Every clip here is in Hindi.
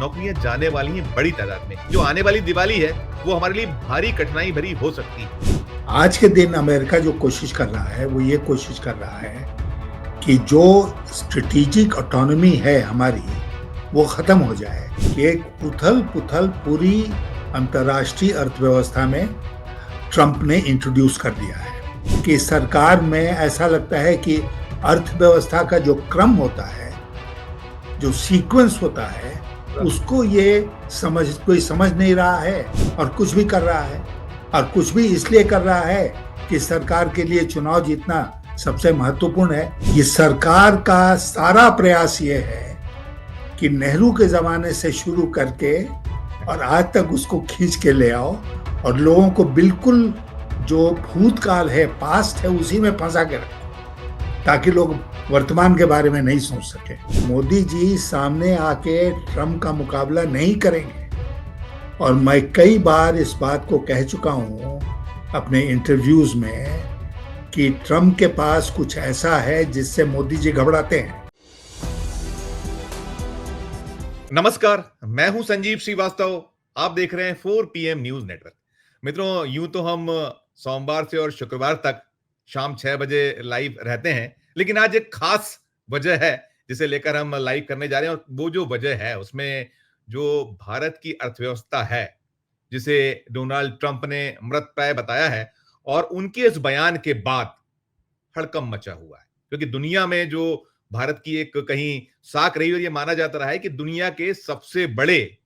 नौकरियां जाने वाली हैं बड़ी तादाद में। जो आने वाली दिवाली है वो हमारे लिए भारी कठिनाई भरी हो सकती है। आज के दिन अमेरिका जो कोशिश कर रहा है वो ये कोशिश कर रहा है कि जो स्ट्रेटेजिक ऑटोनॉमी है हमारी वो खत्म हो जाए। कि एक उथल पुथल पूरी अंतर्राष्ट्रीय अर्थव्यवस्था में ट्रंप ने इंट्रोड्यूस कर दिया है कि सरकार में ऐसा लगता है कि अर्थव्यवस्था का जो क्रम होता है, जो सीक्वेंस होता है, उसको ये कोई समझ नहीं रहा है और कुछ भी कर रहा है। और कुछ भी इसलिए कर रहा है कि सरकार के लिए चुनाव जीतना सबसे महत्वपूर्ण है। ये सरकार का सारा प्रयास ये है कि नेहरू के जमाने से शुरू करके और आज तक उसको खींच के ले आओ और लोगों को बिल्कुल जो भूतकाल है, पास्ट है, उसी में फंसा के रखो ताकि लोग वर्तमान के बारे में नहीं सोच सके। मोदी जी सामने आके ट्रंप का मुकाबला नहीं करेंगे और मैं कई बार इस बात को कह चुका हूं अपने इंटरव्यूज में कि ट्रंप के पास कुछ ऐसा है जिससे मोदी जी घबराते हैं। नमस्कार, मैं हूं संजीव श्रीवास्तव। आप देख रहे हैं 4 PM न्यूज नेटवर्क। मित्रों, यूं तो हम सोमवार से और शुक्रवार तक शाम 6 बजे लाइव रहते हैं, लेकिन आज एक खास वजह है जिसे लेकर हम लाइव करने जा रहे हैं। और वो जो वजह है उसमें जो भारत की अर्थव्यवस्था है, जिसे डोनाल्ड ट्रंप ने मृतप्राय बताया है, और उनके इस बयान के बाद हड़कंप मचा हुआ है। क्योंकि दुनिया में जो भारत की एक कहीं साख रही, और ये माना जाता रहा है कि दुनिया के सबसे बड़े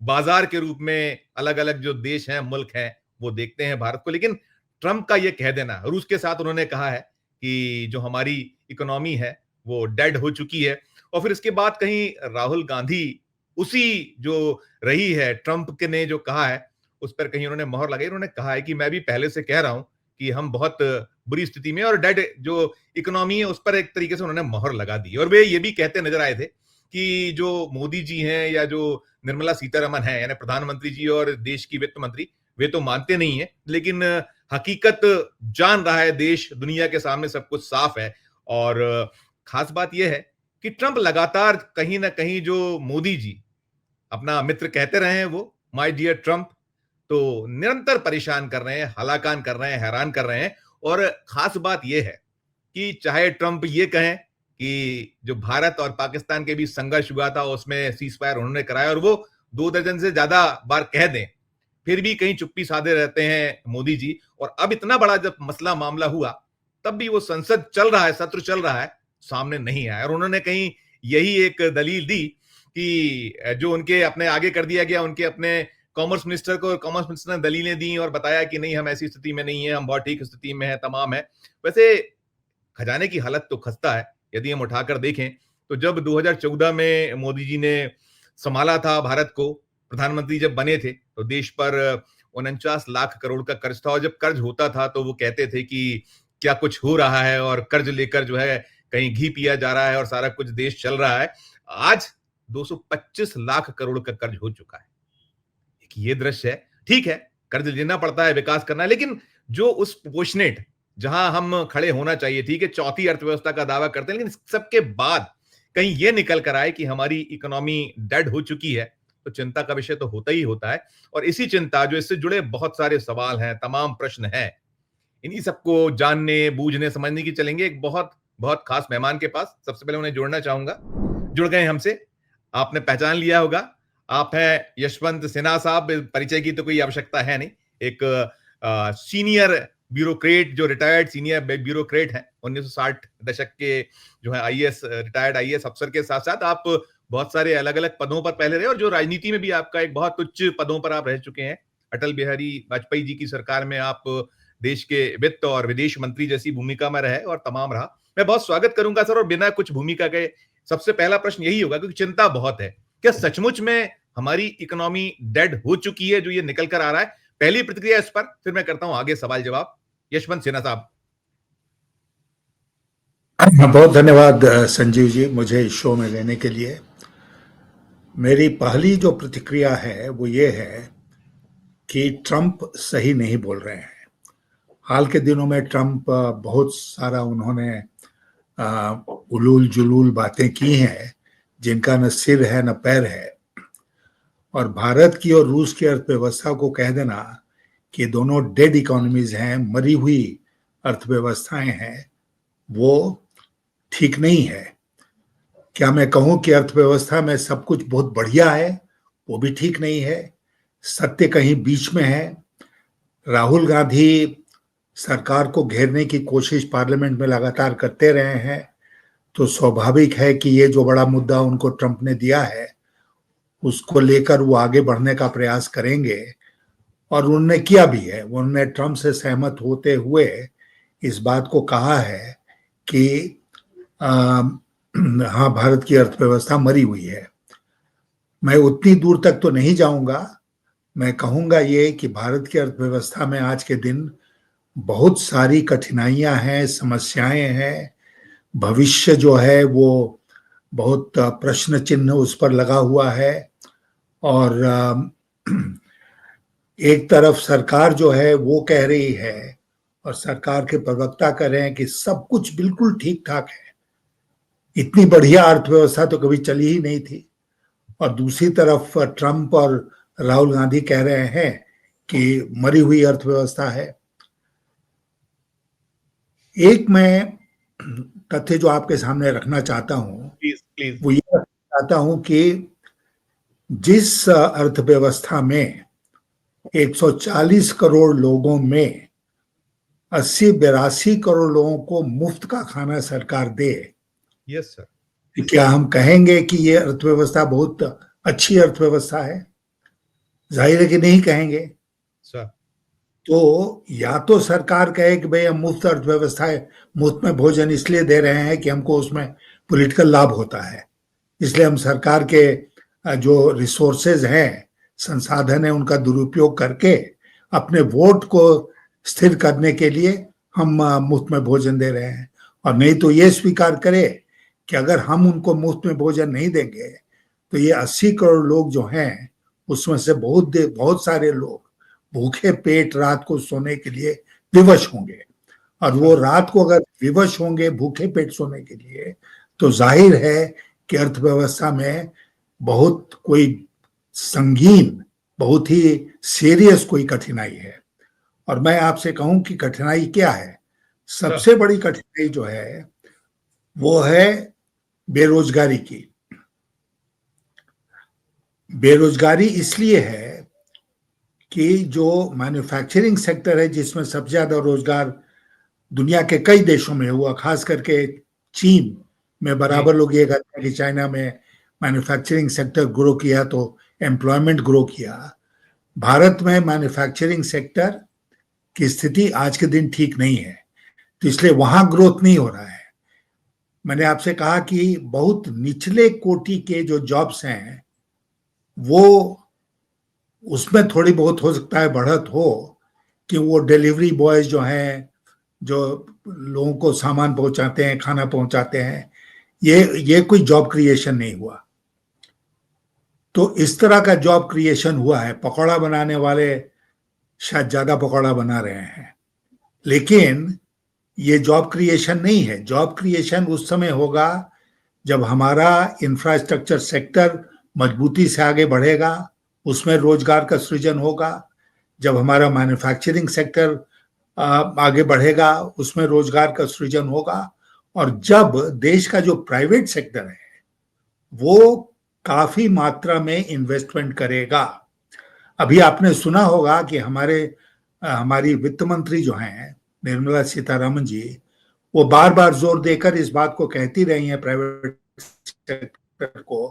बाजार के रूप में अलग अलग जो देश हैं, मुल्क हैं, वो देखते हैं भारत को। लेकिन ट्रंप का ये कह देना, रूस के साथ उन्होंने कहा है कि जो हमारी इकोनॉमी है वो डेड हो चुकी है। और फिर इसके बाद कहीं राहुल गांधी उसी जो रही है, ट्रंप के ने जो कहा है उस पर कहीं उन्होंने मोहर लगाई। उन्होंने कहा है कि मैं भी पहले से कह रहा हूं कि हम बहुत बुरी स्थिति में, और डेड जो इकोनॉमी है उस पर एक तरीके से उन्होंने मोहर लगा दी। और वे ये भी कहते नजर आए थे कि जो मोदी जी हैं या जो निर्मला सीतारमन है, यानी प्रधानमंत्री जी और देश की वित्त मंत्री, वे तो मानते नहीं है, लेकिन हकीकत जान रहा है देश, दुनिया के सामने सब कुछ साफ है। और खास बात यह है कि ट्रंप लगातार कहीं ना कहीं जो मोदी जी अपना मित्र कहते रहे हैं, वो माय डियर ट्रंप, तो निरंतर परेशान कर रहे हैं, हलाकान कर रहे हैं, हैरान कर रहे हैं। और खास बात यह है कि चाहे ट्रंप ये कहें कि जो भारत और पाकिस्तान के बीच संघर्ष हुआ था उसमें सीज फायर उन्होंने कराया, और वो 2 दर्जन से ज्यादा बार कह दें, फिर भी कहीं चुप्पी साधे रहते हैं मोदी जी। और अब इतना बड़ा जब मसला मामला हुआ, तब भी वो संसद चल रहा है, सत्र चल रहा है, सामने नहीं आया। और उन्होंने कहीं यही एक दलील दी कि जो उनके अपने आगे कर दिया गया, उनके अपने कॉमर्स मिनिस्टर को, कॉमर्स मिनिस्टर ने दलीलें दी और बताया कि नहीं, हम ऐसी स्थिति में नहीं है, हम बहुत ठीक स्थिति में है, तमाम है। वैसे खजाने की हालत तो खस्ता है यदि हम उठाकर देखें तो। जब 2014 में मोदी जी ने संभाला था भारत को, प्रधानमंत्री जब बने थे, तो देश पर 49 लाख करोड़ का कर्ज था। और जब कर्ज होता था तो वो कहते थे कि क्या कुछ हो रहा है, और कर्ज लेकर जो है कहीं घी पिया जा रहा है और सारा कुछ देश चल रहा है। आज 225 लाख करोड़ का कर्ज हो चुका है। ये दृश्य है। ठीक है, कर्ज लेना पड़ता है, विकास करना है, लेकिन जो उस प्रोपोर्शनेट जहां हम खड़े होना चाहिए, ठीक है, चौथी अर्थव्यवस्था का दावा करते हैं, लेकिन सबके बाद कहीं यह निकल कर आए कि हमारी इकोनॉमी डेड हो चुकी है, तो चिंता का विषय तो होता ही होता है। और इसी चिंता, जो इससे जुड़े बहुत सारे सवाल हैं, तमाम प्रश्न हैं, इन्हीं सबको जानने, बूझने, समझने की चलेंगे एक बहुत बहुत खास मेहमान के पास। सबसे पहले उन्हें जोड़ना चाहूंगा। जुड़ गए हमसे, आपने पहचान लिया होगा, आप हैं यशवंत सिन्हा साहब। परिचय की तो कोई आवश्यकता है नहीं। एक सीनियर ब्यूरोक्रेट, जो रिटायर्ड सीनियर ब्यूरोक्रेट हैं, 1960 दशक के जो है आईएएस, रिटायर्ड आईएएस अफसर के साथ साथ आप बहुत सारे अलग अलग पदों पर पहले रहे, और जो राजनीति में भी आपका एक बहुत उच्च पदों पर आप रह चुके हैं। अटल बिहारी वाजपेयी जी की सरकार में आप देश के वित्त और विदेश मंत्री जैसी भूमिका में रहे, और तमाम रहा। मैं बहुत स्वागत करूंगा सर, और बिना कुछ भूमिका के सबसे पहला प्रश्न यही होगा, क्योंकि चिंता बहुत है, क्या सचमुच में हमारी इकोनॉमी डेड हो चुकी है, जो ये निकल कर आ रहा है? पहली प्रतिक्रिया इस पर, फिर मैं करता हूं आगे सवाल जवाब। यशवंत सिन्हा साहब। बहुत धन्यवाद संजीव जी, मुझे इस शो में लेने के लिए। मेरी पहली जो प्रतिक्रिया है वो ये है कि ट्रंप सही नहीं बोल रहे हैं। हाल के दिनों में ट्रंप बहुत सारा उन्होंने उलूल जुलूल बातें की हैं जिनका न सिर है न पैर है। और भारत की और रूस की अर्थव्यवस्था को कह देना कि दोनों डेड इकोनॉमीज हैं, मरी हुई अर्थव्यवस्थाएं हैं, वो ठीक नहीं है। क्या मैं कहूं कि अर्थव्यवस्था में सब कुछ बहुत बढ़िया है? वो भी ठीक नहीं है। सत्य कहीं बीच में है। राहुल गांधी सरकार को घेरने की कोशिश पार्लियामेंट में लगातार करते रहे हैं, तो स्वाभाविक है कि ये जो बड़ा मुद्दा उनको ट्रंप ने दिया है उसको लेकर वो आगे बढ़ने का प्रयास करेंगे, और उन्होंने किया भी है। उन्होंने ट्रंप से सहमत होते हुए इस बात को कहा है कि हाँ, भारत की अर्थव्यवस्था मरी हुई है। मैं उतनी दूर तक तो नहीं जाऊंगा। मैं कहूंगा ये कि भारत की अर्थव्यवस्था में आज के दिन बहुत सारी कठिनाइयां हैं, समस्याएं हैं। भविष्य जो है वो बहुत प्रश्न चिन्ह उस पर लगा हुआ है। और एक तरफ सरकार जो है वो कह रही है और सरकार के प्रवक्ता कह रहे हैं कि सब कुछ बिल्कुल ठीक ठाक है, इतनी बढ़िया अर्थव्यवस्था तो कभी चली ही नहीं थी। और दूसरी तरफ ट्रंप और राहुल गांधी कह रहे हैं कि मरी हुई अर्थव्यवस्था है। एक मैं तथ्य जो आपके सामने रखना चाहता हूं, प्लीज। वो ये रखना चाहता हूं कि जिस अर्थव्यवस्था में 140 करोड़ लोगों में 80-82 करोड़ लोगों को मुफ्त का खाना सरकार दे, यस सर। क्या हम कहेंगे कि ये अर्थव्यवस्था बहुत अच्छी अर्थव्यवस्था है? जाहिर है कि नहीं कहेंगे। सर तो या तो सरकार कहे कि भाई हम मुफ्त अर्थव्यवस्था है, मुफ्त में भोजन इसलिए दे रहे हैं कि हमको उसमें पॉलिटिकल लाभ होता है, इसलिए हम सरकार के जो रिसोर्सेज हैं, संसाधन है, उनका दुरुपयोग करके अपने वोट को स्थिर करने के लिए हम मुफ्त में भोजन दे रहे हैं। और नहीं तो ये स्वीकार करे कि अगर हम उनको मुफ्त में भोजन नहीं देंगे तो ये 80 करोड़ लोग जो हैं उसमें से बहुत सारे लोग भूखे पेट रात को सोने के लिए विवश होंगे। और वो रात को अगर विवश होंगे भूखे पेट सोने के लिए, तो जाहिर है कि अर्थव्यवस्था में बहुत कोई संगीन, बहुत ही सीरियस कोई कठिनाई है। और मैं आपसे कहूं कि कठिनाई क्या है? सबसे बड़ी कठिनाई जो है वो है बेरोजगारी की। बेरोजगारी इसलिए है कि जो मैन्युफैक्चरिंग सेक्टर है, जिसमें सबसे ज्यादा रोजगार दुनिया के कई देशों में हुआ, खास करके चीन में बराबर लोग ये कहते हैं कि चाइना में मैन्युफैक्चरिंग सेक्टर ग्रो किया तो एम्प्लॉयमेंट ग्रो किया। भारत में मैन्युफैक्चरिंग सेक्टर की स्थिति आज के दिन ठीक नहीं है, तो इसलिए वहां ग्रोथ नहीं हो रहा है। मैंने आपसे कहा कि बहुत निचले कोटि के जो जॉब्स हैं वो, उसमें थोड़ी बहुत हो सकता है बढ़त हो कि वो डिलीवरी बॉयज जो हैं, जो लोगों को सामान पहुंचाते हैं, खाना पहुंचाते हैं, ये कोई जॉब क्रिएशन नहीं हुआ। तो इस तरह का जॉब क्रिएशन हुआ है। पकौड़ा बनाने वाले शायद ज्यादा पकौड़ा बना रहे हैं, लेकिन ये जॉब क्रिएशन नहीं है। जॉब क्रिएशन उस समय होगा जब हमारा इंफ्रास्ट्रक्चर सेक्टर मजबूती से आगे बढ़ेगा, उसमें रोजगार का सृजन होगा। जब हमारा मैन्युफैक्चरिंग सेक्टर आगे बढ़ेगा, उसमें रोजगार का सृजन होगा। और जब देश का जो प्राइवेट सेक्टर है वो काफी मात्रा में इन्वेस्टमेंट करेगा। अभी आपने सुना होगा कि हमारी वित्त मंत्री जो हैं निर्मला सीतारमण जी, वो बार बार जोर देकर इस बात को कहती रही हैं प्राइवेट सेक्टर को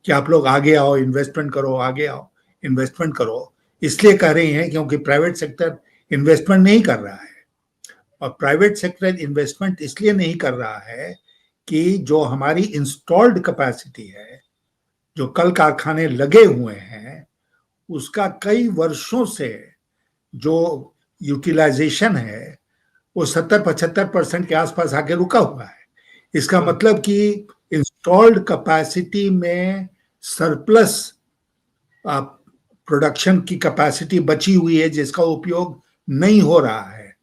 कि आप लोग आगे आओ, इन्वेस्टमेंट करो, आगे आओ, इन्वेस्टमेंट करो। इसलिए कह रही हैं क्योंकि प्राइवेट सेक्टर इन्वेस्टमेंट नहीं कर रहा है। और प्राइवेट सेक्टर इन्वेस्टमेंट इसलिए नहीं कर रहा है कि जो हमारी इंस्टॉल्ड कैपेसिटी है, जो कल कारखाने लगे हुए हैं, उसका कई वर्षों से जो यूटिलाइजेशन है वो 70-75% के आसपास आके रुका हुआ है। इसका मतलब कि इंस्टॉल्ड कैपेसिटी में सरप्लस प्रोडक्शन की कैपेसिटी बची हुई है जिसका उपयोग नहीं हो रहा है।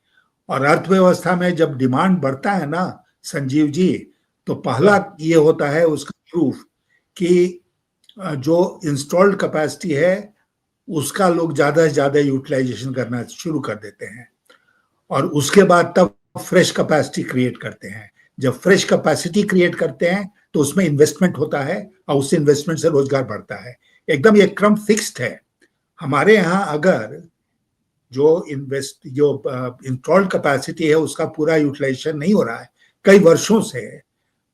और अर्थव्यवस्था में जब डिमांड बढ़ता है ना संजीव जी, तो पहला ये होता है उसका प्रूफ कि जो इंस्टॉल्ड कैपेसिटी है उसका लोग ज्यादा से ज्यादा यूटिलाइजेशन करना शुरू कर देते हैं, और उसके बाद तब फ्रेश कैपेसिटी क्रिएट करते हैं। जब फ्रेश कैपेसिटी क्रिएट करते हैं तो उसमें इन्वेस्टमेंट होता है और उस इन्वेस्टमेंट से रोजगार बढ़ता है। एकदम ये क्रम फिक्स्ड है। हमारे यहाँ अगर जो इंस्टॉल्ड कैपेसिटी है उसका पूरा यूटिलाइजेशन नहीं हो रहा है कई वर्षों से,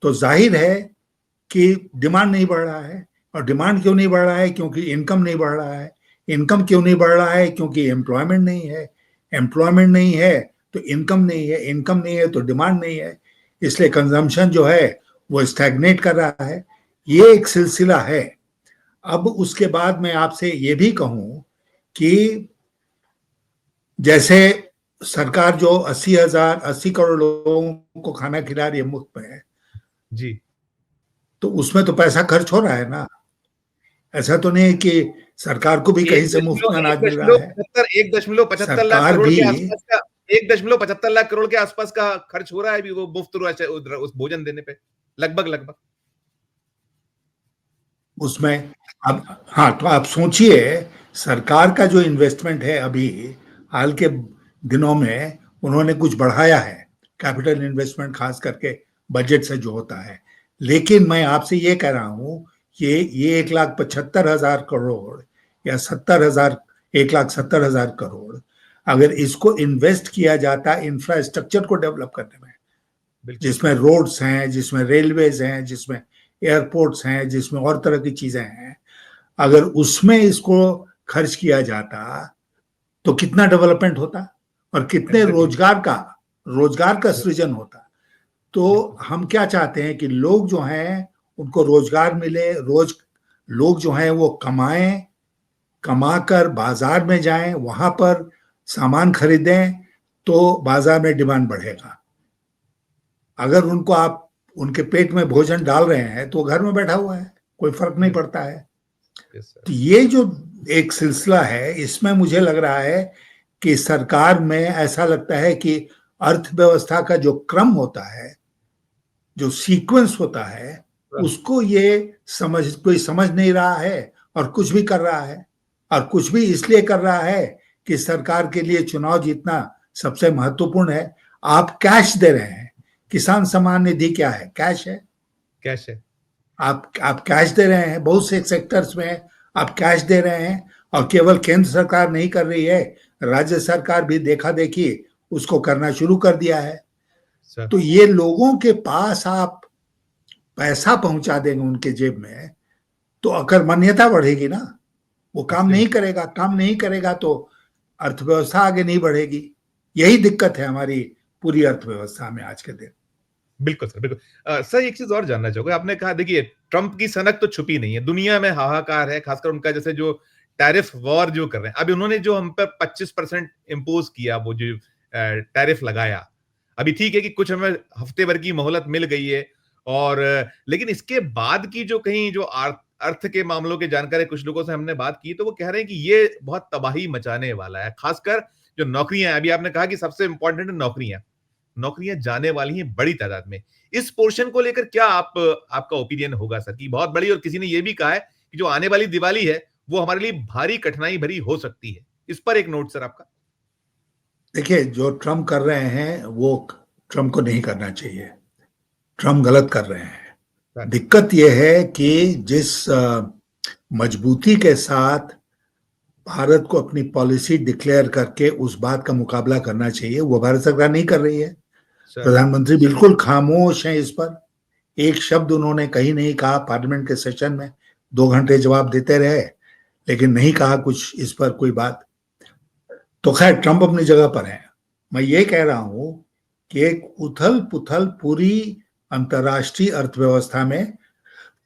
तो जाहिर है कि डिमांड नहीं बढ़ रहा है। और डिमांड क्यों नहीं बढ़ रहा है? क्योंकि इनकम नहीं बढ़ रहा है। इनकम क्यों नहीं बढ़ रहा है? क्योंकि एम्प्लॉयमेंट नहीं है। एम्प्लॉयमेंट नहीं है तो इनकम नहीं है, इनकम नहीं है तो डिमांड नहीं है। इसलिए कंजम्पशन जो है वो स्टैग्नेट कर रहा है। ये एक सिलसिला है। अब उसके बाद मैं आपसे ये भी कहूं कि जैसे सरकार जो 80 करोड़ लोगों को खाना खिला रही है मुफ्त में, जी, तो उसमें तो पैसा खर्च हो रहा है ना। ऐसा तो नहीं है कि सरकार को भी कहीं एक से मुफ्त में दशमलव एक अनाज मिल रहा दशमलव है। पचहत्तर 1.75 लाख सरकार करोड़ भी के आसपास का 1.75 लाख करोड़ के आसपास का खर्च हो रहा है अभी वो मुफ्त उस भोजन देने पे, लगभग लगभग। उसमें अब, हाँ, तो आप सोचिए सरकार का जो इन्वेस्टमेंट है अभी हाल के दिनों में उन्होंने कुछ बढ़ाया है, कैपिटल इन्वेस्टमेंट खास करके बजट से जो होता है। लेकिन मैं आपसे ये कह रहा हूं कि ये 1,75,000 करोड़ या 1,70,000 अगर इसको इन्वेस्ट किया जाता इंफ्रास्ट्रक्चर को डेवलप करने में, बिल्कुल, जिसमें रोड्स हैं, जिसमें रेलवेज हैं, जिसमें एयरपोर्ट्स हैं, जिसमें और तरह की चीजें हैं, अगर उसमें इसको खर्च किया जाता तो कितना डेवलपमेंट होता और कितने एग्ज़ैक्टली, रोजगार का सृजन होता। तो बिल्कुल, हम क्या चाहते हैं कि लोग जो हैं उनको रोजगार मिले, लोग जो हैं वो कमाएं, कमाकर बाजार में जाएं, वहां पर सामान खरीदें, तो बाजार में डिमांड बढ़ेगा। अगर उनको आप उनके पेट में भोजन डाल रहे हैं तो वो घर में बैठा हुआ है, कोई फर्क नहीं यस, पड़ता है। यस सर, तो ये जो एक सिलसिला है इसमें मुझे लग रहा है कि सरकार में ऐसा लगता है कि अर्थव्यवस्था का जो क्रम होता है, जो सीक्वेंस होता है, उसको ये कोई समझ नहीं रहा है और कुछ भी कर रहा है। और कुछ भी इसलिए कर रहा है कि सरकार के लिए चुनाव जीतना सबसे महत्वपूर्ण है। आप कैश दे रहे हैं, किसान सम्मान निधि क्या है? कैश है। कैश है, आप कैश दे रहे हैं, बहुत से सेक्टर्स में आप कैश दे रहे हैं, और केवल केंद्र सरकार नहीं कर रही है, राज्य सरकार भी देखा देखी उसको करना शुरू कर दिया है। सर, तो ये लोगों के पास आप पैसा पहुंचा देंगे उनके जेब में तो अकर्मण्यता बढ़ेगी ना। वो एब्सोल्युटली, काम नहीं करेगा तो अर्थव्यवस्था आगे नहीं बढ़ेगी। यही दिक्कत है हमारी पूरी अर्थव्यवस्था में आज के दिन। बिल्कुल सर, बिल्कुल। सर एक चीज़ और जानना चाहूँगा, आपने कहा देखिए ट्रम्प की सनक तो छुपी नहीं है, दुनिया में हाहाकार है, खासकर उनका जैसे जो टैरिफ वॉर जो कर रहे हैं, अभी उन्होंने जो हम पे 25% इम्पोज़ किया, वो जो टैरिफ लगाया, अभी ठीक है कि कुछ हमें हफ्ते भर की मोहलत मिल गई है और लेकिन इसके बाद की जो कहीं जो अर्थ के मामलों की जानकारी कुछ लोगों से हमने बात की, तो वो कह रहे हैं कि ये बहुत तबाही मचाने वाला है, खासकर जो नौकरियाँ हैं, अभी आपने कहा कि सबसे इम्पोर्टेंट है नौकरियां जाने वाली हैं बड़ी तादाद में। इस पोर्शन को लेकर क्या आपका ओपिनियन होगा सर कि बहुत बड़ी, और किसी ने यह भी कहा है कि जो आने वाली दिवाली है वो हमारे लिए भारी कठिनाई भरी हो सकती है। इस पर एक नोट सर आपका। देखिए, जो ट्रम्प कर रहे हैं वो ट्रम्प को नहीं करना चाहिए। ट्रम्प गलत कर रहे हैं। सर, दिक्कत यह है कि जिस मजबूती के साथ भारत को अपनी पॉलिसी डिक्लेयर करके उस बात का मुकाबला करना चाहिए वो भारत सरकार नहीं कर रही है। सर, प्रधानमंत्री बिल्कुल खामोश हैं इस पर। एक शब्द उन्होंने कहीं नहीं कहा। पार्लियामेंट के सेशन में 2 घंटे जवाब देते रहे, लेकिन नहीं कहा कुछ इस पर कोई बात। तो खैर, ट्रंप अपनी जगह पर है। मैं ये कह रहा हूं कि एक उथल पुथल पूरी अंतर्राष्ट्रीय अर्थव्यवस्था में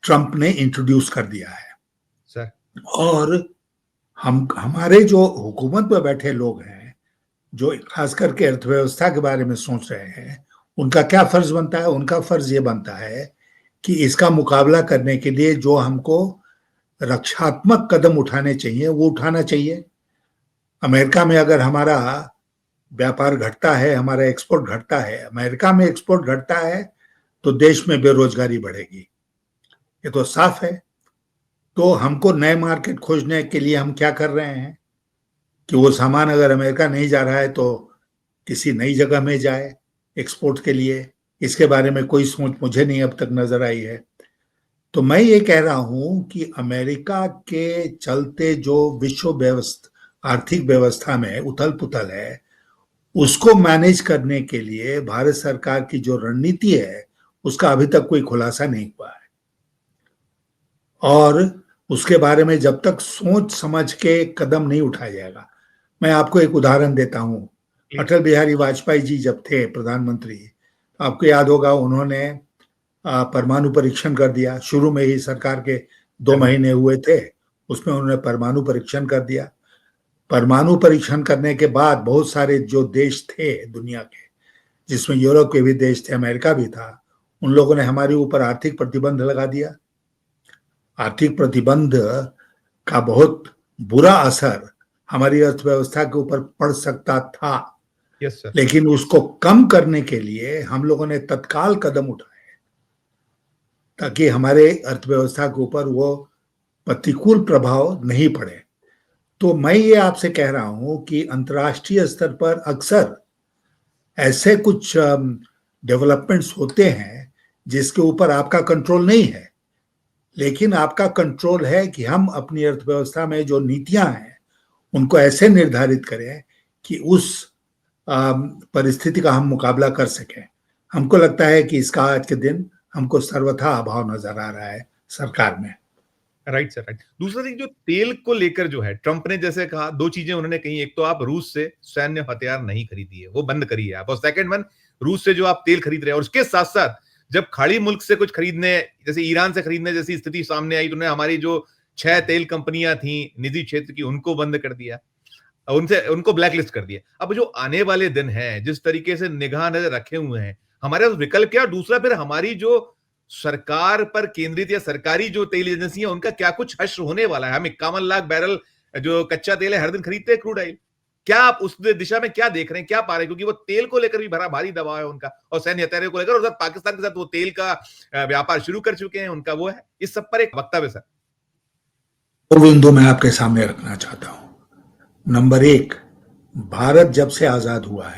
ट्रंप ने इंट्रोड्यूस कर दिया है। सर, और हमारे जो हुकूमत में बैठे लोग हैं, जो खास करके अर्थव्यवस्था के बारे में सोच रहे हैं, उनका क्या फर्ज बनता है? उनका फर्ज ये बनता है कि इसका मुकाबला करने के लिए जो हमको रक्षात्मक कदम उठाने चाहिए वो उठाना चाहिए। अमेरिका में अगर हमारा व्यापार घटता है, हमारा एक्सपोर्ट घटता है, अमेरिका में एक्सपोर्ट घटता है, तो देश में बेरोजगारी बढ़ेगी। ये तो साफ है। तो हमको नए मार्केट खोजने के लिए हम क्या कर रहे हैं कि वो सामान अगर अमेरिका नहीं जा रहा है तो किसी नई जगह में जाए एक्सपोर्ट के लिए। इसके बारे में कोई सोच मुझे नहीं अब तक नजर आई है। तो मैं ये कह रहा हूं कि अमेरिका के चलते जो विश्व व्यवस्था आर्थिक व्यवस्था में उथल पुथल है, उसको मैनेज करने के लिए भारत सरकार की जो रणनीति है उसका अभी तक कोई खुलासा नहीं हुआ है। और उसके बारे में जब तक सोच समझ के कदम नहीं उठाया जाएगा। मैं आपको एक उदाहरण देता हूं। अटल बिहारी वाजपेयी जी जब थे प्रधानमंत्री, आपको याद होगा उन्होंने परमाणु परीक्षण कर दिया। शुरू में ही सरकार के 2 महीने हुए थे, उसमें उन्होंने परमाणु परीक्षण कर दिया। परमाणु परीक्षण करने के बाद बहुत सारे जो देश थे दुनिया के, जिसमें यूरोप के भी देश थे, अमेरिका भी था, उन लोगों ने हमारे ऊपर आर्थिक प्रतिबंध लगा दिया। आर्थिक प्रतिबंध का बहुत बुरा असर हमारी अर्थव्यवस्था के ऊपर पड़ सकता था। Yes sir. लेकिन उसको कम करने के लिए हम लोगों ने तत्काल कदम उठाए ताकि हमारे अर्थव्यवस्था के ऊपर वो प्रतिकूल प्रभाव नहीं पड़े। तो मैं ये आपसे कह रहा हूं कि अंतर्राष्ट्रीय स्तर पर अक्सर ऐसे कुछ डेवलपमेंट्स होते हैं जिसके ऊपर आपका कंट्रोल नहीं है, लेकिन आपका कंट्रोल है कि हम अपनी अर्थव्यवस्था में जो नीतियां हैं उनको ऐसे निर्धारित करें कि उस परिस्थिति का हम मुकाबला कर सकें। हमको लगता है कि इसका आज के दिन हमको सर्वथा अभाव नजर आ रहा है सरकार में। Right sir, right. दूसरा चीज जो तेल को लेकर जो है, ट्रंप ने जैसे कहा, 2 चीजें उन्होंने कही। एक तो आप रूस से सैन्य हथियार नहीं खरीदिए, वो बंद करिए आप। और सेकंड वन, रूस से जो आप तेल खरीद रहे हैं और उसके साथ साथ जब खाड़ी मुल्क से कुछ खरीदने, जैसे ईरान से खरीदने जैसी स्थिति सामने आई, तो उन्होंने हमारी जो 6 तेल कंपनियां थी निजी क्षेत्र की, उनको बंद कर दिया, उनको ब्लैकलिस्ट कर दिया। अब जो आने वाले दिन हैं, जिस तरीके से निगाह नजर रखे हुए हैं, हमारे पास विकल्प क्या? दूसरा, फिर हमारी जो सरकार पर केंद्रित या सरकारी जो तेल एजेंसी है, उनका क्या कुछ हश्र होने वाला है? हम 51 लाख बैरल जो कच्चा तेल है हर दिन खरीदते हैं, क्रूड ऑयल। क्या आप उस दिशा में क्या देख रहे हैं, क्या पा रहे हैं? क्योंकि वो तेल को लेकर भी भरा भारी दबाव है उनका, और सैन्य हथियारों को लेकर, और पाकिस्तान के साथ वो तेल का व्यापार शुरू कर चुके हैं, उनका वो है। इस सब पर एक वक्तव्य सर। 2 बिंदु मैं आपके सामने रखना चाहता हूं। नंबर 1, भारत जब से आजाद हुआ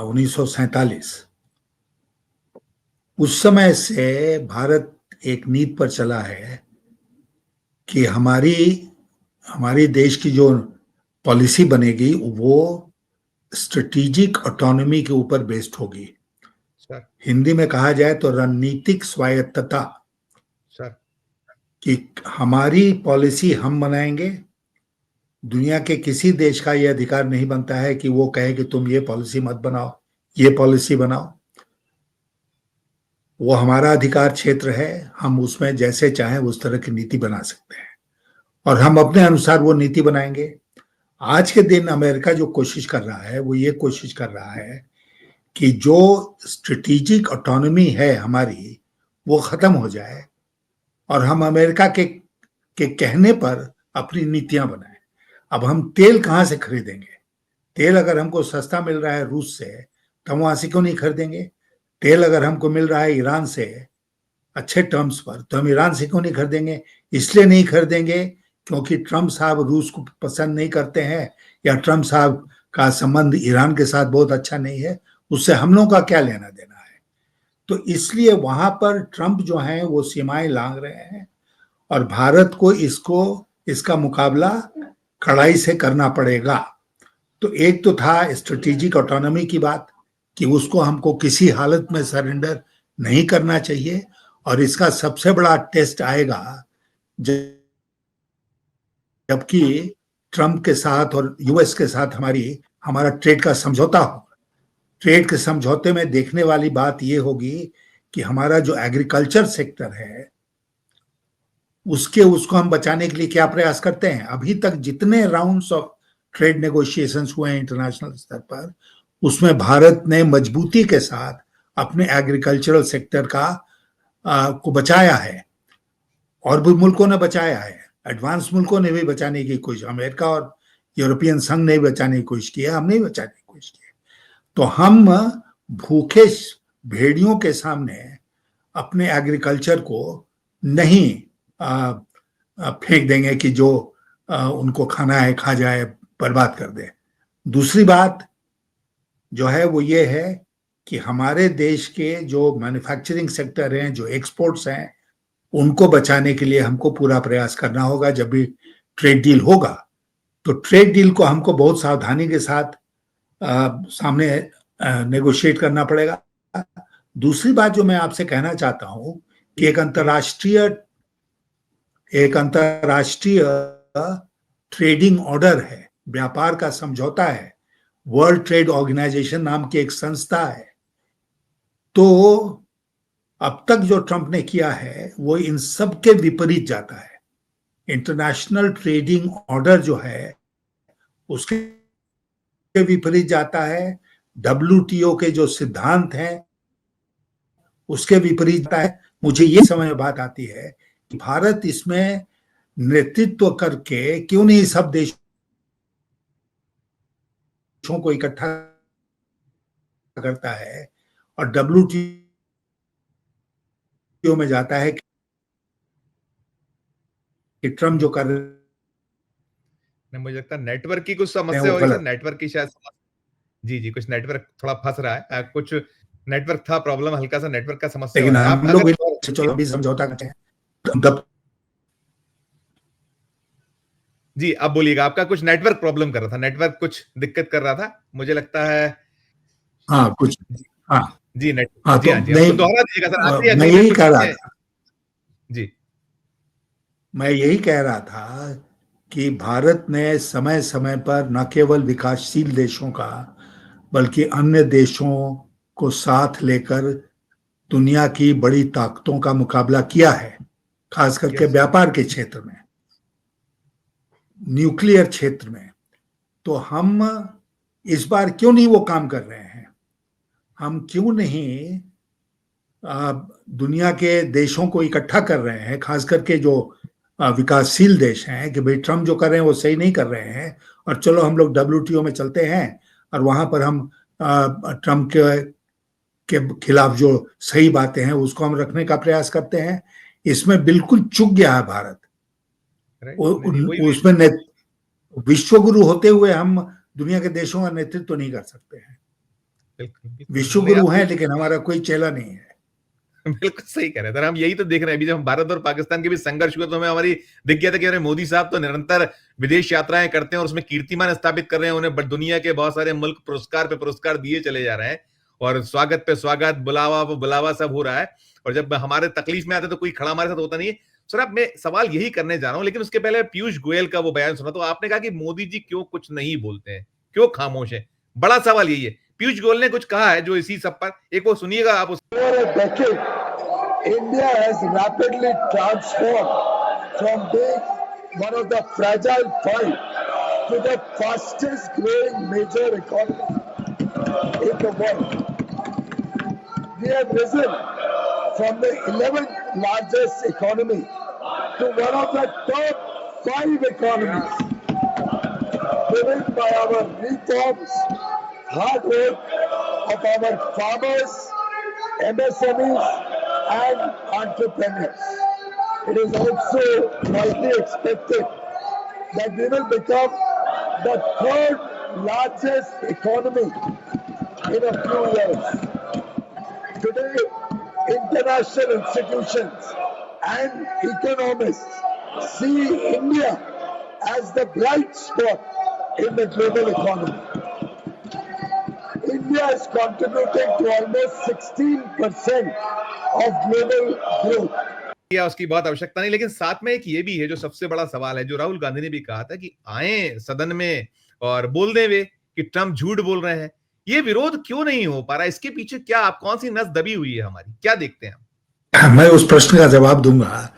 1947, उस समय से भारत एक नीति पर चला है कि हमारी देश की जो पॉलिसी बनेगी वो स्ट्रेटेजिक ऑटोनॉमी के ऊपर बेस्ड होगी। सर, हिंदी में कहा जाए तो रणनीतिक स्वायत्तता, सर, कि हमारी पॉलिसी हम बनाएंगे। दुनिया के किसी देश का यह अधिकार नहीं बनता है कि वो कहे कि तुम ये पॉलिसी मत बनाओ, ये पॉलिसी बनाओ। वो हमारा अधिकार क्षेत्र है, हम उसमें जैसे चाहें उस तरह की नीति बना सकते हैं और हम अपने अनुसार वो नीति बनाएंगे। आज के दिन अमेरिका जो कोशिश कर रहा है वो ये कोशिश कर रहा है कि जो स्ट्रेटेजिक ऑटोनॉमी है हमारी, वो खत्म हो जाए और हम अमेरिका के कहने पर अपनी नीतियां बनाएं। अब हम तेल कहां से खरीदेंगे? तेल अगर हमको सस्ता मिल रहा है रूस से, तो हम वहां से क्यों नहीं खरीदेंगे? तेल अगर हमको मिल रहा है ईरान से अच्छे टर्म्स पर, तो हम ईरान से क्यों नहीं खरीदेंगे? इसलिए नहीं खरीदेंगे क्योंकि ट्रंप साहब रूस को पसंद नहीं करते हैं, या ट्रंप साहब का संबंध ईरान के साथ बहुत अच्छा नहीं है, उससे हम लोगों का क्या लेना देना है? तो इसलिए वहां पर ट्रंप जो है वो सीमाएं लांघ रहे हैं और भारत को इसका मुकाबला कड़ाई से करना पड़ेगा। तो एक तो था स्ट्रेटेजिक ऑटोनॉमी की बात, कि उसको हमको किसी हालत में सरेंडर नहीं करना चाहिए, और इसका सबसे बड़ा टेस्ट आएगा जबकि ट्रंप के साथ और यूएस के साथ हमारा ट्रेड का समझौता होगा। ट्रेड के समझौते में देखने वाली बात यह होगी कि हमारा जो एग्रीकल्चर सेक्टर है उसको हम बचाने के लिए क्या प्रयास करते हैं। अभी तक जितने राउंड्स ऑफ ट्रेड नेगोशिएशंस हुए हैं इंटरनेशनल स्तर पर, उसमें भारत ने मजबूती के साथ अपने एग्रीकल्चरल सेक्टर को बचाया है, और भी मुल्कों ने बचाया है। एडवांस मुल्कों ने भी बचाने की कोशिश, अमेरिका और यूरोपियन संघ ने बचाने की कोशिश की है, हम नहीं बचाने की कोशिश की है। तो हम भूखे भेड़ियों के सामने अपने एग्रीकल्चर को नहीं फेंक देंगे कि जो उनको खाना है खा जाए, बर्बाद कर दे। दूसरी बात जो है वो ये है कि हमारे देश के जो मैन्युफैक्चरिंग सेक्टर हैं, जो एक्सपोर्ट्स हैं, उनको बचाने के लिए हमको पूरा प्रयास करना होगा। जब भी ट्रेड डील होगा तो ट्रेड डील को हमको बहुत सावधानी के साथ सामने नेगोशिएट करना पड़ेगा। दूसरी बात जो मैं आपसे कहना चाहता हूं कि एक अंतरराष्ट्रीय ट्रेडिंग ऑर्डर है, व्यापार का समझौता है, वर्ल्ड ट्रेड ऑर्गेनाइजेशन नाम की एक संस्था है। तो अब तक जो ट्रंप ने किया है वो इन सब के विपरीत जाता है। इंटरनेशनल ट्रेडिंग ऑर्डर जो है उसके विपरीत जाता है, WTO के जो सिद्धांत हैं उसके विपरीत जाता है। मुझे ये समझ में बात आती है कि भारत इसमें नेतृत्व करके क्यों नहीं सब देशों को इकट्ठा करता है और WTO में जाता है कि ट्रम्प जो कर रहे मुझे लगता है नेटवर्क की कुछ समस्या वो हो रही है, गलत। नेटवर्क की शायद जी कुछ नेटवर्क थोड़ा फंस रहा है, कुछ नेटवर्क था प्रॉब्लम, हल्का सा नेटवर्क का समस्या हो लेकिन रहा है। आप हम लोग अगर चलो अभी समझौता करते हैं तब। जी आप बोलिएगा, आपका कुछ नेटवर्क प्रॉब्लम कर रहा था, नेटवर्क कुछ दिक्कत कर रहा था मुझे लगता है। हाँ कुछ, हाँ जी नेट हाँ जी तो हाँ जी, नहीं, उसको दोहरा दीजिएगा सर, आखिरी मैं आखिरी में यही कुछ कह रहा चीजें। था जी मैं यही कह रहा था कि भारत ने समय समय पर न केवल विकासशील देशों का बल्कि अन्य देशों को साथ लेकर दुनिया की बड़ी ताकतों का मुकाबला किया है, खास करके यस व्यापार के क्षेत्र में, न्यूक्लियर क्षेत्र में। तो हम इस बार क्यों नहीं वो काम कर रहे हैं? हम क्यों नहीं दुनिया के देशों को इकट्ठा कर रहे हैं, खास करके जो विकासशील देश हैं, कि भाई ट्रम्प जो कर रहे हैं वो सही नहीं कर रहे हैं और चलो हम लोग WTO में चलते हैं और वहां पर हम ट्रम्प के खिलाफ जो सही बातें हैं उसको हम रखने का प्रयास करते हैं। इसमें बिल्कुल चूक गया है भारत। राइट, नहीं वही उसमें विश्व गुरु होते हुए हम दुनिया के देशों का नेतृत्व नहीं कर सकते हैं। बिल्कुल विश्व नहीं गुरु आप हैं लेकिन हमारा कोई चेला नहीं है। बिल्कुल सही कह रहे थे, हम यही तो देख रहे हैं। अभी जब हम भारत और पाकिस्तान के बीच संघर्ष हुआ तो हमें हमारी दिख गया था कि अरे मोदी साहब तो निरंतर विदेश यात्राएं करते हैं और उसमें कीर्तिमान स्थापित कर रहे हैं, उन्हें दुनिया के बहुत सारे मुल्क पुरस्कार पे पुरस्कार दिए चले जा रहे हैं और स्वागत पे स्वागत, बुलावा पे बुलावा सब हो रहा है। और जब हमारे तकलीफ में आते तो कोई खड़ा हमारे साथ होता नहीं है। सर अब मैं सवाल यही करने जा रहा हूं, लेकिन उसके पहले पीयूष गोयल का वो बयान सुना तो आपने कहा कि मोदी जी क्यों कुछ नहीं बोलते हैं, क्यों खामोश है। बड़ा सवाल यही है। पीयूष गोयल ने कुछ कहा है जो इसी सब पर, एक वो सुनिएगा आप। India has rapidly transformed from being one of the fragile five to the fastest growing major economy in the world. We have risen from the 11th largest economy to one of the top 5 economies, driven by our reforms, hard work of our farmers, MSMEs, and entrepreneurs. It is also widely expected that we will become the third largest economy in a few years. Today, international institutions and economists see India as the bright spot in the global economy. India is contributing to almost 16% of global growth. या उसकी बहुत आवश्यकता नहीं, लेकिन साथ में एक ये भी है जो सबसे बड़ा सवाल है, जो राहुल गांधी ने भी कहा था कि आए सदन में और बोल दें वे कि ट्रम्प झूठ बोल रहे हैं। ये विरोध क्यों नहीं हो पा रहा? इसके पीछे क्या, आप कौन सी नस दबी हुई है हमारी, क्या देखते हैं हम? मैं उस प्रश्न का जवाब दूंगा,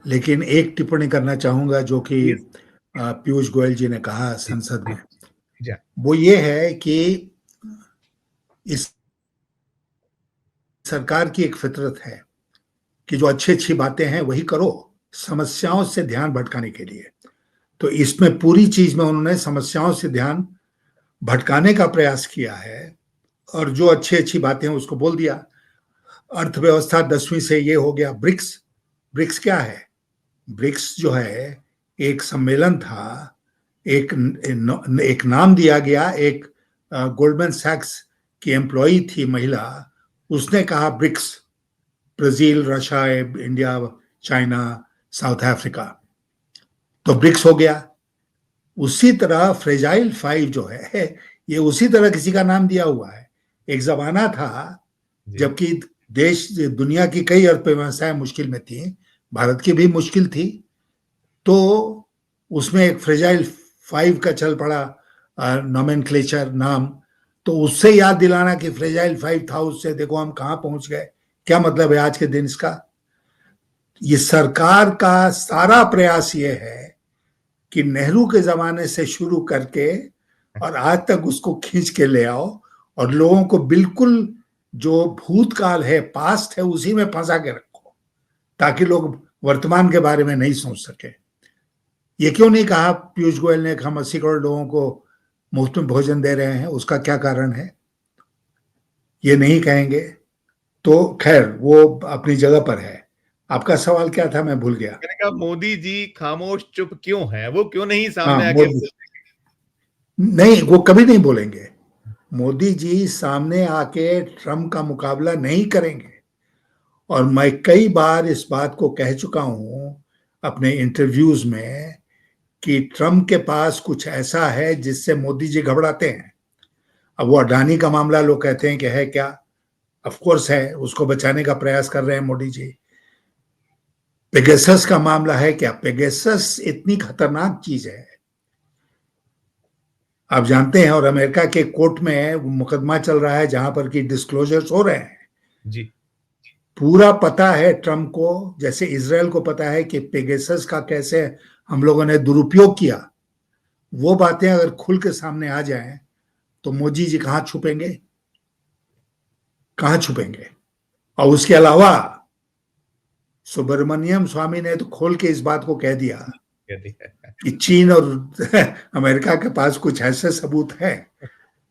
लेकिन एक टिप्पणी करना चाहूंगा जो कि पीयूष गोयल जी ने कहा संसद में, वो ये है कि इस सरकार की एक फितरत है कि जो अच्छी अच्छी बातें हैं वही करो, समस्याओं से ध्यान भटकाने के लिए। तो इसमें पूरी चीज में उन्होंने समस्याओं से ध्यान भटकाने का प्रयास किया है और जो अच्छी अच्छी बातें हैं उसको बोल दिया। अर्थव्यवस्था 10वीं से ये हो गया ब्रिक्स, ब्रिक्स क्या है? ब्रिक्स जो है एक सम्मेलन था, एक नाम दिया गया, एक गोल्डमैन सैक्स की एम्प्लॉई थी महिला, उसने कहा BRICS, Brazil, Russia, India, China, South Africa, तो ब्रिक्स हो गया। उसी तरह फ्रेजाइल 5 जो है, ये उसी तरह किसी का नाम दिया हुआ है। एक जमाना था जबकि देश, दुनिया की कई अर्थव्यवस्थाएं मुश्किल में थी, भारत की भी मुश्किल थी, तो उसमें एक फ्रेजाइल 5 का चल पड़ा नोमेनक्लेचर नाम, तो उससे याद दिलाना कि फ्रेजाइल 5 था, उससे देखो हम कहां पहुंच गए। क्या मतलब है आज के दिन इसका? ये सरकार का सारा प्रयास ये है कि नेहरू के जमाने से शुरू करके और आज तक उसको खींच के ले आओ और लोगों को बिल्कुल जो भूतकाल है, पास्ट है, उसी में फंसा के रखो ताकि लोग वर्तमान के बारे में नहीं सोच सके। ये क्यों नहीं कहा पीयूष गोयल ने कि हम 80 करोड़ लोगों को मुफ्त में भोजन दे रहे हैं? उसका क्या कारण है? ये नहीं कहेंगे। तो खैर, वो अपनी जगह पर है। आपका सवाल क्या था, मैं भूल गया। मैंने कहा मोदी जी खामोश चुप क्यों है, वो क्यों नहीं हाँ, सामने आके नहीं, वो कभी नहीं बोलेंगे। मोदी जी सामने आके ट्रम्प का मुकाबला नहीं करेंगे। और मैं कई बार इस बात को कह चुका हूं अपने इंटरव्यूज में कि ट्रम्प के पास कुछ ऐसा है जिससे मोदी जी घबराते हैं। अब वो अडानी का मामला लोग कहते हैं कि है क्या, ऑफ कोर्स है, उसको बचाने का प्रयास कर रहे हैं मोदी जी। पेगासस का मामला है क्या? पेगासस इतनी खतरनाक चीज है, आप जानते हैं, और अमेरिका के कोर्ट में मुकदमा चल रहा है जहां पर कि डिस्क्लोजर्स हो रहे हैं। जी, पूरा पता है ट्रम्प को, जैसे इजराइल को पता है कि पेगासस का कैसे हम लोगों ने दुरुपयोग किया। वो बातें अगर खुल के सामने आ जाएं तो मोदी जी कहां छुपेंगे? कहां छुपेंगे? और उसके अलावा सुब्रमण्यम स्वामी ने तो खोल के इस बात को कह दिया कहती है। कि चीन और अमेरिका के पास कुछ ऐसे सबूत हैं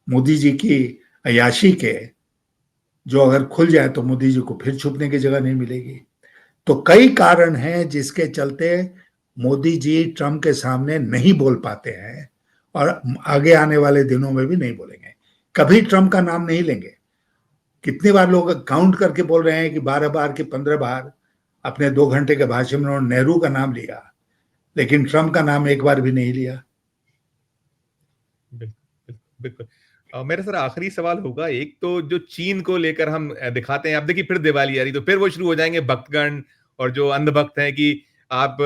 मोदी जी की अय्याशी के, जो अगर खुल जाए तो मोदी जी को फिर छुपने की जगह नहीं मिलेगी। तो कई कारण हैं जिसके चलते मोदी जी ट्रम्प के सामने नहीं बोल पाते हैं और आगे आने वाले दिनों में भी नहीं बोलेंगे। कभी ट्रम्प का नाम नहीं लेंगे। कितनी बार लोग काउंट करके बोल रहे हैं कि 12 बार कि 15 बार अपने 2 घंटे के भाषण में उन्होंने नेहरू का नाम लिया, लेकिन ट्रम्प का नाम एक बार भी नहीं लिया। बिल्कुल। मेरा सर आखिरी सवाल होगा, एक तो जो चीन को लेकर हम दिखाते हैं, अब देखिए फिर दिवाली आ रही, तो फिर वो शुरू हो जाएंगे भक्तगण और जो अंधभक्त हैं कि आप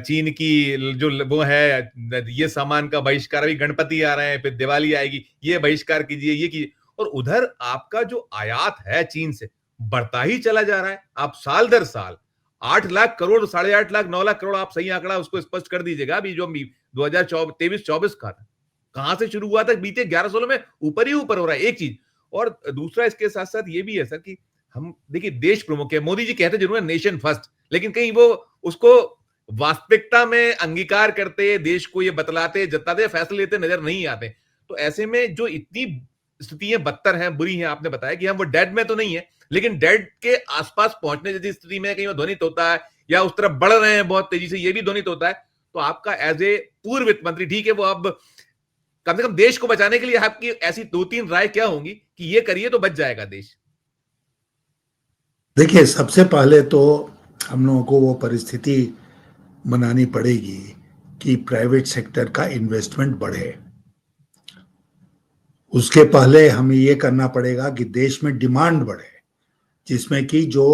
चीन की जो वो है, ये सामान का बहिष्कार, अभी गणपति आ रहे हैं, फिर दिवाली आएगी, ये बहिष्कार कीजिए, ये कीजिए, और उधर आपका जो आयात है चीन से बढ़ता ही चला जा रहा है। आप साल दर साल 8 लाख करोड़, 8.5 लाख, 9 लाख करोड़, आप सही आंकड़ा उसको स्पष्ट कर दीजिएगा, अभी जो 2023-24 का था, कहां से शुरू हुआ था, बीते 11-16 में ऊपर ही ऊपर हो रहा है, एक चीज। और दूसरा इसके साथ साथ ये भी है सर कि हम देखिए देश प्रमुख है, मोदी जी कहते जरूर है नेशन फर्स्ट, लेकिन कहीं वो उसको वास्तविकता में अंगीकार करते, देश को ये बतलाते, जताते, फैसले लेते नजर नहीं आते। तो ऐसे में जो इतनी स्थितियां बदतर हैं, बुरी हैं, आपने बताया कि हम वो डेड में तो नहीं है, लेकिन डेड के आसपास पहुंचने जैसी स्थिति में कहीं वो ध्वनित होता है, या उस तरफ बढ़ रहे हैं बहुत तेजी से, ये भी ध्वनित होता है। तो आपका एज ए पूर्व वित्त मंत्री, ठीक है, वो अब कम से कम देश को बचाने के लिए आपकी ऐसी 2-3 राय क्या होंगी कि ये करिए तो बच जाएगा देश? देखिए, सबसे पहले तो हम लोगों को वो परिस्थिति बनानी पड़ेगी कि प्राइवेट सेक्टर का इन्वेस्टमेंट बढ़े। उसके पहले हमें ये करना पड़ेगा कि देश में डिमांड बढ़े, जिसमें कि जो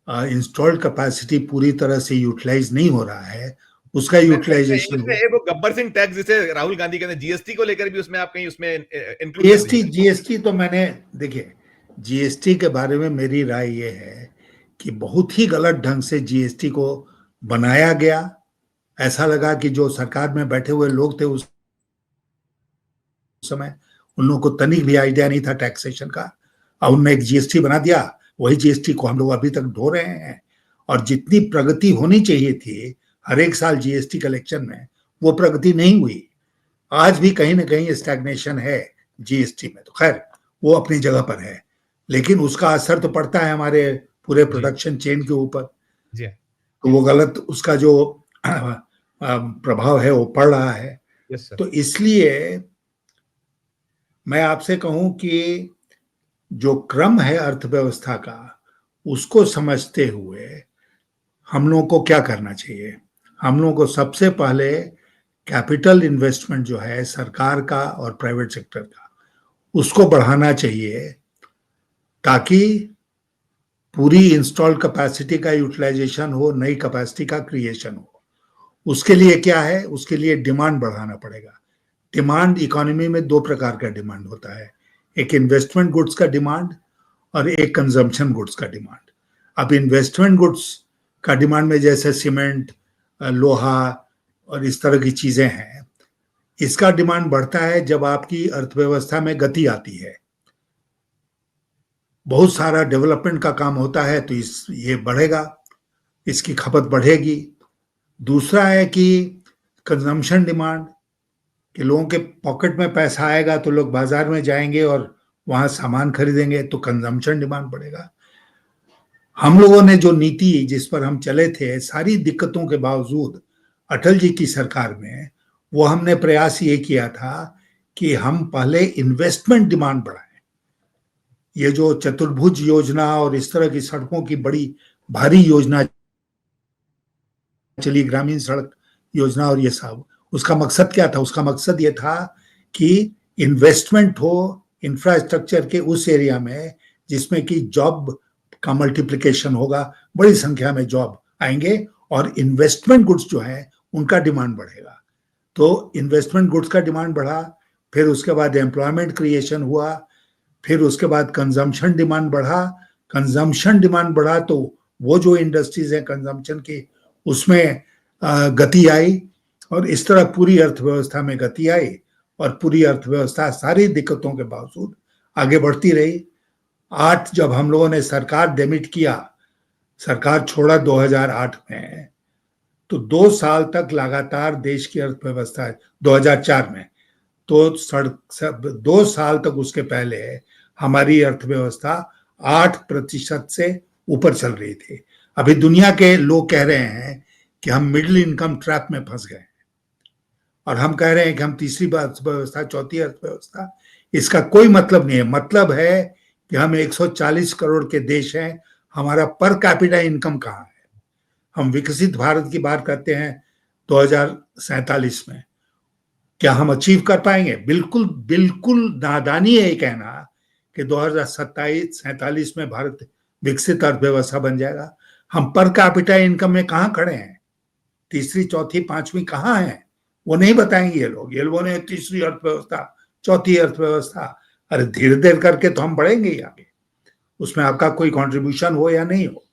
इंस्टॉल्ड कैपेसिटी पूरी तरह से यूटिलाइज नहीं हो रहा है, उसका यूटिलाइजेशन हो। वो गब्बर सिंह टैक्स जिसे राहुल गांधी कहते हैं, जीएसटी को लेकर भी उसमें आप कहीं उसमें इंक्लूड जीएसटी तो मैंने, देखिए, जीएसटी के बारे में मेरी राय ये है कि बहुत ही गलत ढंग से जीएसटी को बनाया गया। ऐसा लगा कि जो सरकार में बैठे हुए लोग थे उस समय, उन लोगों को तनिक भी आइडिया नहीं था टैक्सेशन का, और उन्होंने एक जीएसटी बना दिया। वही जीएसटी को हम लोग अभी तक ढो रहे हैं। और जितनी प्रगति होनी चाहिए थी हर एक साल जीएसटी कलेक्शन में, वो प्रगति नहीं हुई। आज भी कहीं ना कहीं स्टैग्नेशन है जीएसटी में। तो खैर, वो अपनी जगह पर है, लेकिन उसका असर तो पड़ता है हमारे पूरे प्रोडक्शन चेन के ऊपर। तो वो गलत उसका जो प्रभाव है वो पड़ रहा है। Yes sir. तो इसलिए मैं आपसे कहूं कि जो क्रम है अर्थव्यवस्था का, उसको समझते हुए हम लोगों को क्या करना चाहिए? हम लोगों को सबसे पहले कैपिटल इन्वेस्टमेंट जो है सरकार का और प्राइवेट सेक्टर का, उसको बढ़ाना चाहिए, ताकि पूरी इंस्टॉल कैपेसिटी का यूटिलाइजेशन हो, नई कैपेसिटी का क्रिएशन हो। उसके लिए क्या है? उसके लिए डिमांड बढ़ाना पड़ेगा। डिमांड इकोनॉमी में दो प्रकार का डिमांड होता है, एक इन्वेस्टमेंट गुड्स का डिमांड और एक कंजम्पशन गुड्स का डिमांड। अब इन्वेस्टमेंट गुड्स का डिमांड में जैसे सीमेंट, लोहा और इस तरह की चीजें हैं, इसका डिमांड बढ़ता है जब आपकी अर्थव्यवस्था में गति आती है, बहुत सारा डेवलपमेंट का काम होता है, तो ये बढ़ेगा, इसकी खपत बढ़ेगी। दूसरा है कि कंजम्पशन डिमांड, कि लोगों के पॉकेट में पैसा आएगा तो लोग बाजार में जाएंगे और वहां सामान खरीदेंगे, तो कंजम्पशन डिमांड बढ़ेगा। हम लोगों ने जो नीति जिस पर हम चले थे, सारी दिक्कतों के बावजूद अटल जी की सरकार में, वो हमने प्रयास ये किया था कि हम पहले इन्वेस्टमेंट डिमांड बढ़ाएं। ये जो चतुर्भुज योजना और इस तरह की सड़कों की बड़ी भारी योजना चली, ग्रामीण सड़क योजना और ये सब, उसका मकसद क्या था? उसका मकसद ये था कि इन्वेस्टमेंट हो इंफ्रास्ट्रक्चर के उस एरिया में जिसमें कि जॉब का मल्टीप्लिकेशन होगा, बड़ी संख्या में जॉब आएंगे और इन्वेस्टमेंट गुड्स जो है उनका डिमांड बढ़ेगा। तो इन्वेस्टमेंट गुड्स का डिमांड बढ़ा, फिर उसके बाद एम्प्लॉयमेंट क्रिएशन हुआ, फिर उसके बाद कंजम्पशन डिमांड बढ़ा। कंजम्पशन डिमांड बढ़ा तो वो जो इंडस्ट्रीज हैं कंजम्पशन की, उसमें गति आई और इस तरह पूरी अर्थव्यवस्था में गति आई और पूरी अर्थव्यवस्था सारी दिक्कतों के बावजूद आगे बढ़ती रही। 8 जब हम लोगों ने सरकार डेमिट किया, सरकार छोड़ा 2008 में, तो 2 साल तक लगातार देश की अर्थव्यवस्था, 2004 में, तो 2 साल तक उसके पहले हमारी अर्थव्यवस्था 8% से ऊपर चल रही थी। अभी दुनिया के लोग कह रहे हैं कि हम मिडिल इनकम ट्रैप में फंस गए और हम कह रहे हैं कि हम तीसरी अर्थव्यवस्था, चौथी अर्थव्यवस्था। इसका कोई मतलब नहीं है। मतलब है कि हम 140 करोड़ के देश हैं, हमारा पर कैपिटा इनकम कहाँ है? हम विकसित भारत की बात करते हैं 2047 में, क्या हम अचीव कर पाएंगे? बिल्कुल बिल्कुल नादानी है ये कहना कि 2047 में भारत विकसित अर्थव्यवस्था बन जाएगा। हम पर कैपिटा इनकम में कहाँ खड़े हैं? तीसरी, चौथी, पांचवी कहाँ है? वो नहीं बताएंगे ये लोग। ये लोगों ने तीसरी अर्थव्यवस्था, चौथी अर्थव्यवस्था। अरे धीरे धीरे करके तो हम बढ़ेंगे ही आगे, उसमें आपका कोई कंट्रीब्यूशन हो या नहीं हो।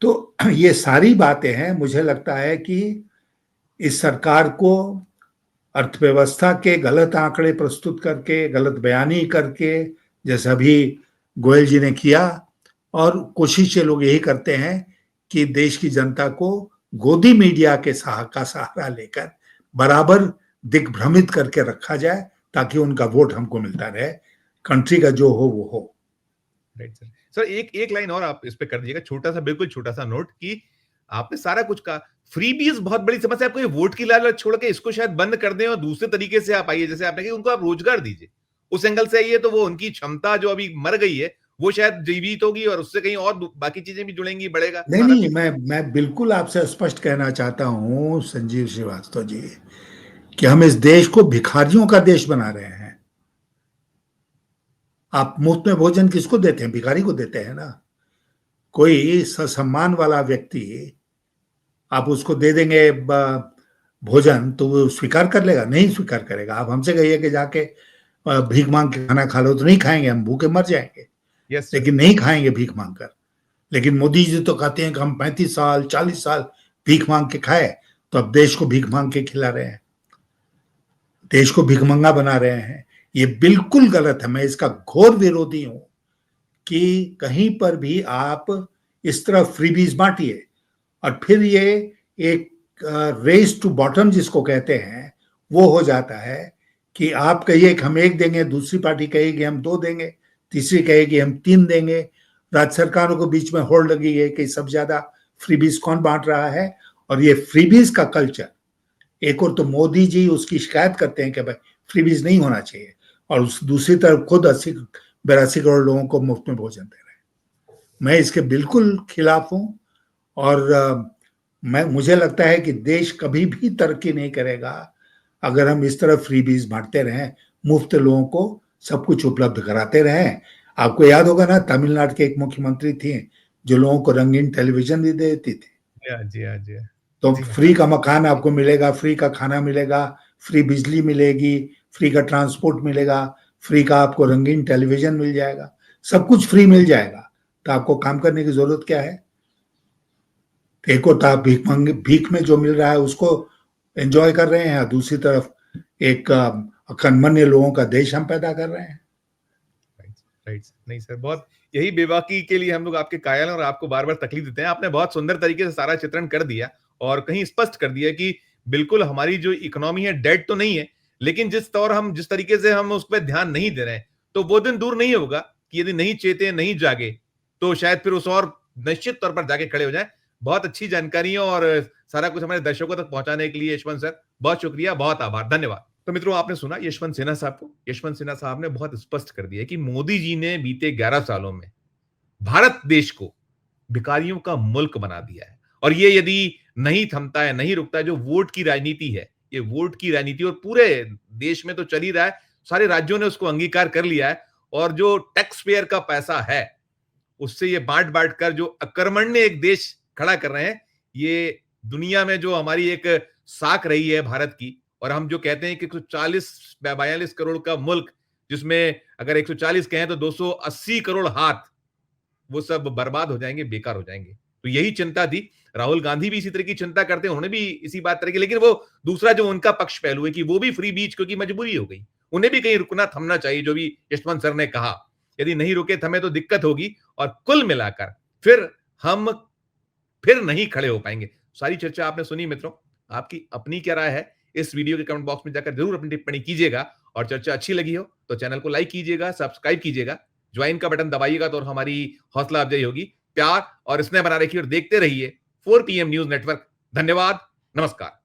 तो ये सारी बातें हैं। मुझे लगता है कि इस सरकार को अर्थव्यवस्था के गलत आंकड़े प्रस्तुत करके, गलत बयानी करके, जैसा अभी गोयल जी ने किया, और कोशिश ये लोग यही करते हैं कि देश की जनता को गोदी मीडिया के का सहारा लेकर बराबर दिग्भ्रमित करके रखा जाए, ताकि उनका वोट हमको मिलता रहे। कंट्री का जो हो वो हो। Right sir. सर एक लाइन और आप इस पे कर दीजिएगा, छोटा सा, बिल्कुल छोटा सा नोट, कि आपने सारा कुछ कहा, फ्रीबीज बहुत बड़ी समस्या। आपको ये वोट की लालच छोड़ के इसको शायद बंद कर दें और दूसरे तरीके से आप आइए, जैसे आपने कहा उनको आप रोजगार दीजिए, उस एंगल से आइए, तो वो उनकी क्षमता जो अभी मर गई है वो शायद जीवित होगी और उससे कहीं और बाकी चीजें भी जुड़ेंगी, बढ़ेगा। नहीं, मैं बिल्कुल आपसे स्पष्ट कहना चाहता हूं संजीव श्रीवास्तव जी, कि हम इस देश को भिखारियों का देश बना रहे हैं। आप मुफ्त में भोजन किसको देते हैं? भिखारी को देते हैं ना। कोई सम्मान वाला व्यक्ति, आप उसको दे देंगे भोजन, तो वो स्वीकार कर लेगा? नहीं स्वीकार करेगा। आप हमसे कहिए कि जाके भीख मांग के खाना खा लो, तो नहीं खाएंगे, हम भूखे मर जाएंगे। yes, लेकिन नहीं खाएंगे भीख मांग कर। लेकिन मोदी जी तो कहते हैं कि हम 35 साल 40 साल भीख मांग के खाए, तो अब देश को भीख मांग के खिला रहे हैं, देश को भिखमंगा बना रहे हैं। ये बिल्कुल गलत है। मैं इसका घोर विरोधी हूं कि कहीं पर भी आप इस तरह फ्रीबीज बांटिए और फिर ये एक रेस टू बॉटम जिसको कहते हैं वो हो जाता है, कि आप कहिए कि हम 1 देंगे, दूसरी पार्टी कहेगी हम 2 देंगे, तीसरी कहेगी हम 3 देंगे। राज्य सरकारों को बीच में होड़ लगी है कि सबसे ज्यादा फ्रीबीज कौन बांट रहा है। और ये फ्रीबीज का कल्चर, एक और तो मोदी जी उसकी शिकायत करते हैं कि भाई फ्रीबीज नहीं होना चाहिए, और दूसरी तरफ खुद 82 करोड़ लोगों को मुफ्त में भोजन दे रहे हैं। मैं इसके बिल्कुल खिलाफ हूं। और मुझे लगता है कि देश कभी भी तरक्की नहीं करेगा अगर हम इस तरह फ्रीबीज बांटते रहें, मुफ्त लोगों को सब कुछ उपलब्ध कराते रहें। आपको याद होगा ना, तमिलनाडु के एक मुख्यमंत्री थी जो लोगों को रंगीन टेलीविजन भी देती थी। जी हाँ जी हाँ तो जी हाँ। फ्री का मकान आपको मिलेगा, फ्री का खाना मिलेगा, फ्री बिजली मिलेगी, फ्री का ट्रांसपोर्ट मिलेगा, फ्री का आपको रंगीन टेलीविजन मिल जाएगा, सब कुछ फ्री मिल जाएगा। तो आपको काम करने की जरूरत क्या है। एक और आप भीख में जो मिल रहा है उसको एंजॉय कर रहे हैं, दूसरी तरफ एक अकनमन्य लोगों का देश हम पैदा कर रहे हैं। राइट। नहीं सर, बहुत यही बेबाकी के लिए हम लोग आपके कायल हैं और आपको बार बार तकलीफ देते हैं। आपने बहुत सुंदर तरीके से सारा चित्रण कर दिया और कहीं स्पष्ट कर दिया कि बिल्कुल हमारी जो इकोनॉमी है डेड तो नहीं है, लेकिन जिस तरीके से हम उस पर ध्यान नहीं दे रहे हैं, तो वो दिन दूर नहीं होगा कि यदि नहीं चेते नहीं जागे तो शायद फिर उस और निश्चित तौर पर जाके खड़े हो जाए। बहुत अच्छी जानकारी और सारा कुछ हमारे दर्शकों तक पहुंचाने के लिए यशवंत सर बहुत शुक्रिया, बहुत आभार, धन्यवाद। तो मित्रों, आपने सुना यशवंत सिन्हा साहब को। यशवंत सिन्हा साहब ने बहुत स्पष्ट कर दिया कि मोदी जी ने बीते 11 सालों में भारत देश को भिखारियों का मुल्क बना दिया है। और ये यदि नहीं थमता है, नहीं रुकता है, जो वोट की राजनीति है, ये वोट की राजनीति और पूरे देश में तो चल ही रहा है, सारे राज्यों ने उसको अंगीकार कर लिया है। और जो टैक्स पेयर का पैसा है उससे ये बांट बांट कर जो अकर्मण्य एक देश खड़ा कर रहे हैं, ये दुनिया में जो हमारी एक साख रही है भारत की, और हम जो कहते हैं कि 140-42 करोड़ का मुल्क, जिसमें अगर 140 कहें तो 280 करोड़ हाथ, वो सब बर्बाद हो जाएंगे, बेकार हो जाएंगे। तो यही चिंता थी। राहुल गांधी भी इसी तरह की चिंता करते हैं, उन्होंने भी इसी बात तरह की, लेकिन वो दूसरा जो उनका पक्ष पहलू है कि वो भी फ्री बीच क्योंकि मजबूरी हो गई, उन्हें भी कहीं रुकना थमना चाहिए। जो भी यशवंत सर ने कहा, यदि नहीं रुके थमे तो दिक्कत होगी और कुल मिलाकर फिर हम फिर नहीं खड़े हो पाएंगे। सारी चर्चा आपने सुनी मित्रों, आपकी अपनी क्या राय है इस वीडियो के कमेंट बॉक्स में जाकर जरूर अपनी टिप्पणी कीजिएगा। और चर्चा अच्छी लगी हो तो चैनल को लाइक कीजिएगा, सब्सक्राइब कीजिएगा, ज्वाइन का बटन दबाइएगा तो हमारी हौसला अफजाई होगी। प्यार और स्नेह बना रखिए और देखते रहिए 4 PM न्यूज नेटवर्क। धन्यवाद, नमस्कार।